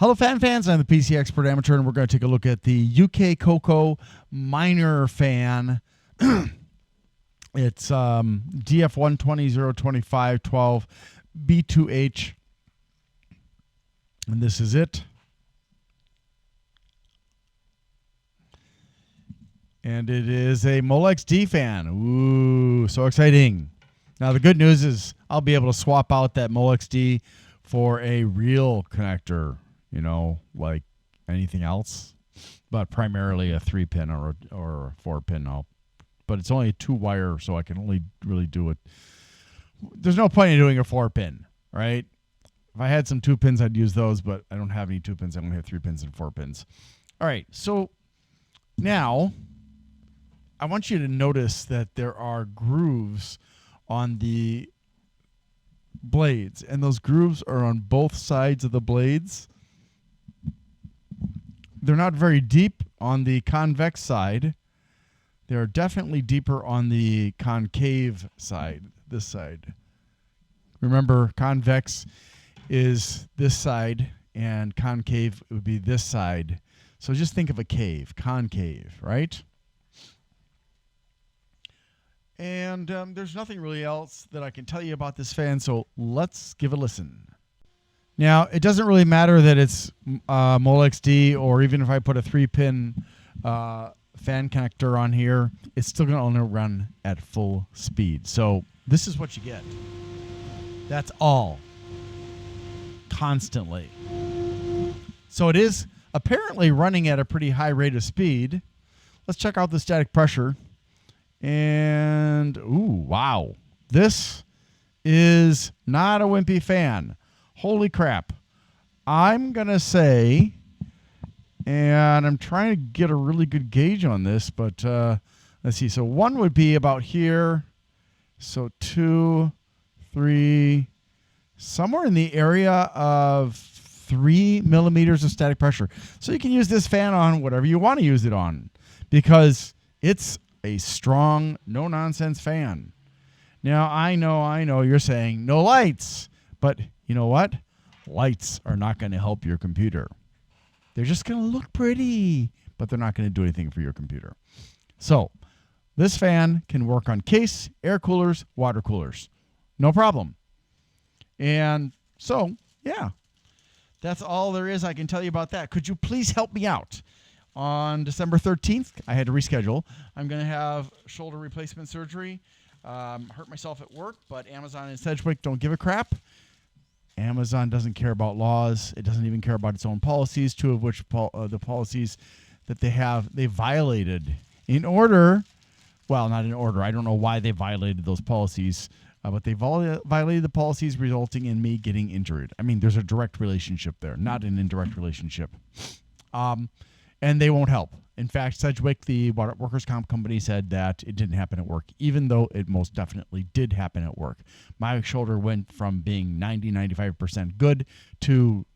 Hello, fans. I'm the PC Expert Amateur, and we're going to take a look at the UKCOCO minor fan. It's DF1202512B2H, and this is it. And it is a Molex-D fan. Ooh, so exciting. Now, the good news is I'll be able to swap out that Molex-D for a real connector, you know, like anything else, but primarily a 3-pin or a 4-pin. But it's only a 2-wire, so I can only really do it. There's no point in doing a 4-pin, right? If I had some 2-pins, I'd use those, but I don't have any 2-pins. I only have 3 pins and 4 pins. All right, so now I want you to notice that there are grooves on the blades, and those grooves are on both sides of the blades. They're not very deep on the convex side. They're definitely deeper on the concave side, this side. Remember, convex is this side, and concave would be this side. So just think of a cave, concave, right? And there's nothing really else that I can tell you about this fan, so let's give a listen. Now, it doesn't really matter that it's Molex-D, or even if I put a 3-pin fan connector on here, it's still going to only run at full speed. So this is what you get. That's all. Constantly. So it is apparently running at a pretty high rate of speed. Let's check out the static pressure. And, ooh, wow. This is not a wimpy fan. Holy crap. I'm going to say, and I'm trying to get a really good gauge on this, but let's see. So 1 would be about here. So 2, 3, somewhere in the area of 3 millimeters of static pressure. So you can use this fan on whatever you want to use it on, because it's a strong, no-nonsense fan. Now, I know you're saying no lights, but you know what? Lights are not going to help your computer. They're just going to look pretty, but they're not going to do anything for your computer. So this fan can work on case, air coolers, water coolers. No problem. And so, yeah, that's all there is I can tell you about that. Could you please help me out? On December 13th, I had to reschedule. I'm going to have shoulder replacement surgery. Hurt myself at work, but Amazon and Sedgwick don't give a crap. Amazon doesn't care about laws. It doesn't even care about its own policies, 2 of which the policies that they violated in order. Well, not in order. I don't know why they violated those policies, but they violated the policies resulting in me getting injured. I mean, there's a direct relationship there, not an indirect relationship. And they won't help. In fact, Sedgwick, the workers' comp company, said that it didn't happen at work, even though it most definitely did happen at work. My shoulder went from being 95% good to,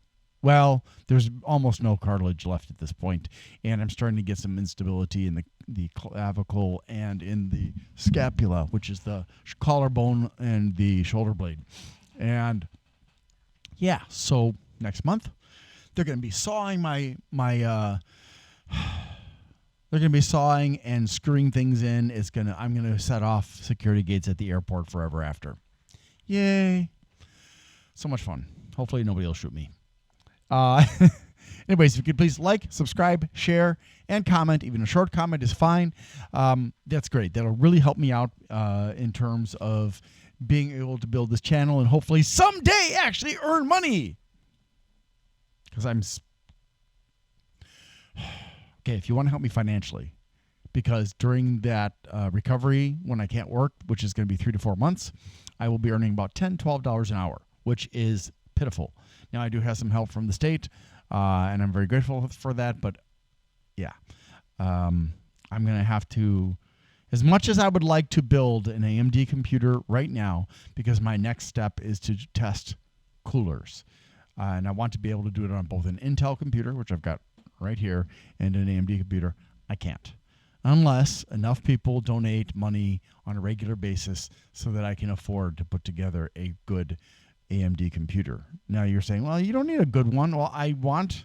well, there's almost no cartilage left at this point, and I'm starting to get some instability in the clavicle and in the scapula, which is the collarbone and the shoulder blade. And yeah, so next month they're going to be sawing they're going to be sawing and screwing things in. I'm going to set off security gates at the airport forever after. Yay. So much fun. Hopefully nobody will shoot me. Anyways, if you could please like, subscribe, share, and comment. Even a short comment is fine. That's great. That'll really help me out in terms of being able to build this channel and hopefully someday actually earn money. Because okay, if you want to help me financially, because during that recovery when I can't work, which is going to be 3 to 4 months, I will be earning about $10, $12 an hour, which is pitiful. Now, I do have some help from the state, and I'm very grateful for that, but yeah, I'm going to have to, as much as I would like to build an AMD computer right now, because my next step is to test coolers, and I want to be able to do it on both an Intel computer, which I've got right here, and an AMD computer. I can't, unless enough people donate money on a regular basis so that I can afford to put together a good AMD computer. Now you're saying, well, you don't need a good one. Well, I want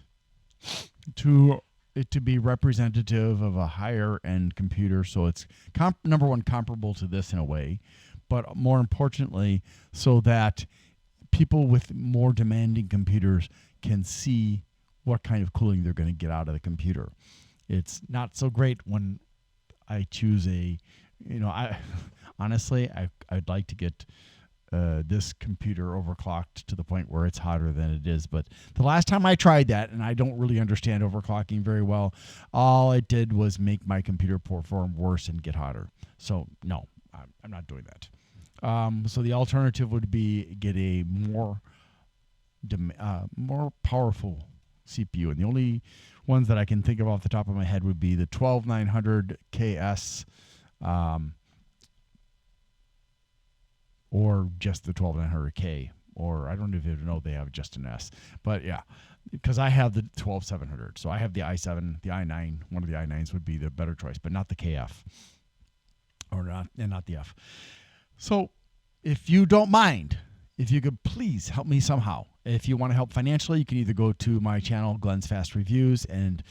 it to be representative of a higher end computer, so it's number one, comparable to this in a way, but more importantly, so that people with more demanding computers can see what kind of cooling they're going to get out of the computer. It's not so great when I choose I honestly, I'd like to get this computer overclocked to the point where it's hotter than it is. But the last time I tried that, and I don't really understand overclocking very well, all it did was make my computer perform worse and get hotter. So no, I'm not doing that. So the alternative would be get a more powerful CPU, and the only ones that I can think of off the top of my head would be the 12900KS, or just the 12900K, or I don't even know they have just an S. But yeah, because I have the 12700, so I have the i7, the i9. One of the i9s would be the better choice, but not the KF, not the F. So if you don't mind, if you could please help me somehow. If you want to help financially, you can either go to my channel, Glenn's Fast Reviews, and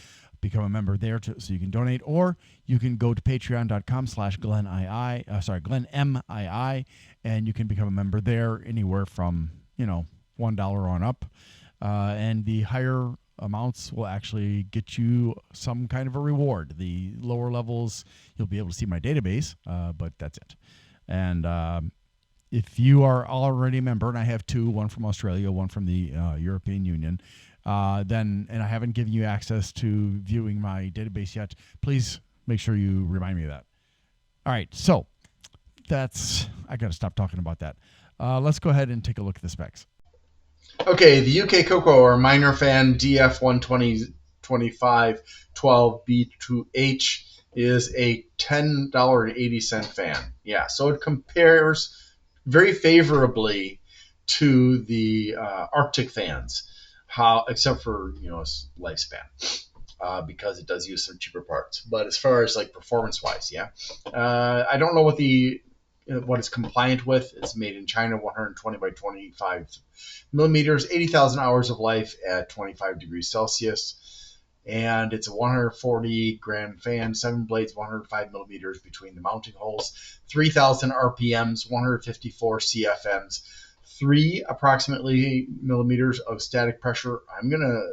become a member there so you can donate, or you can go to patreon.com/GlennMII, and you can become a member there anywhere from, $1 on up. And the higher amounts will actually get you some kind of a reward. The lower levels, you'll be able to see my database, but that's it. And if you are already a member, and I have two, one from Australia, one from the European Union, and I haven't given you access to viewing my database yet, please make sure you remind me of that. All right, so I got to stop talking about that. Let's go ahead and take a look at the specs. Okay, the UKCOCO or minor fan DF1202512B2H is a $10.80 fan. Yeah, so it compares very favorably to the Arctic fans, except for lifespan, because it does use some cheaper parts. But as far as like performance wise, yeah, I don't know what it's compliant with. It's made in China, 120 by 25 millimeters, 80,000 hours of life at 25 degrees Celsius. And it's a 140 gram fan, 7 blades, 105 millimeters between the mounting holes, 3,000 RPMs, 154 CFMs, 3 approximately millimeters of static pressure. I'm gonna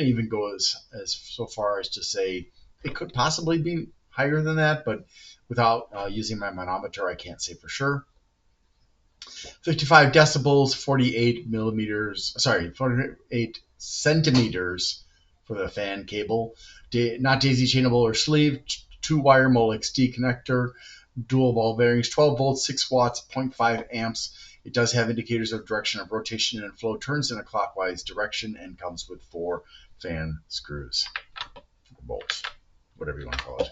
even go as so far as to say it could possibly be higher than that, but without using my manometer, I can't say for sure. 55 decibels, 48 centimeters for the fan cable. Not daisy chainable or sleeve. 2-wire Molex-D connector. Dual ball bearings. 12 volts, 6 watts, 0.5 amps. It does have indicators of direction of rotation and flow. Turns in a clockwise direction and comes with 4 fan screws. Bolts. Whatever you want to call it.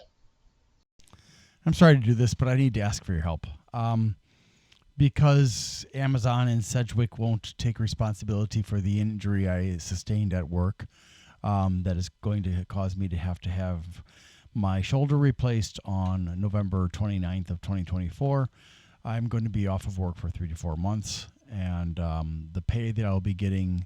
I'm sorry to do this, but I need to ask for your help. Because Amazon and Sedgwick won't take responsibility for the injury I sustained at work, that is going to cause me to have my shoulder replaced on November 29th of 2024. I'm going to be off of work for 3 to 4 months, and the pay that I'll be getting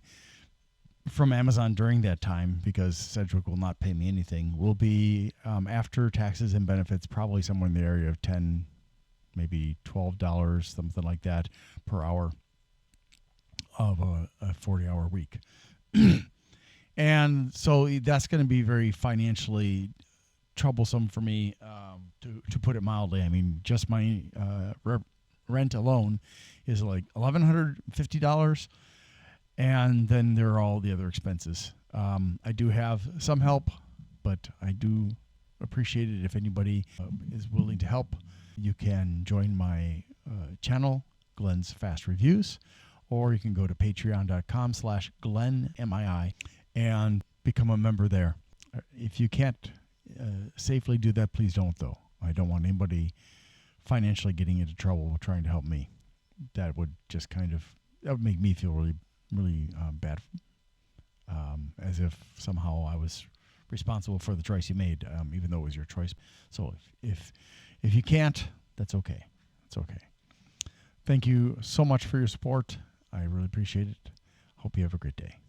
from Amazon during that time, because Sedgwick will not pay me anything, will be after taxes and benefits, probably somewhere in the area of $10, maybe $12, something like that, per hour of a 40-hour week. And so that's going to be very financially troublesome for me, to put it mildly. I mean, just my rent alone is like $1,150, and then there are all the other expenses. I do have some help, but I do appreciate it if anybody is willing to help. You can join my channel, Glenn's Fast Reviews, or you can go to patreon.com/GlennMII and become a member there. If you can't safely do that, please don't, though. I don't want anybody financially getting into trouble trying to help me. That would just that would make me feel really, really bad, as if somehow I was responsible for the choice you made, even though it was your choice. So if you can't, that's okay. It's okay. Thank you so much for your support. I really appreciate it. Hope you have a great day.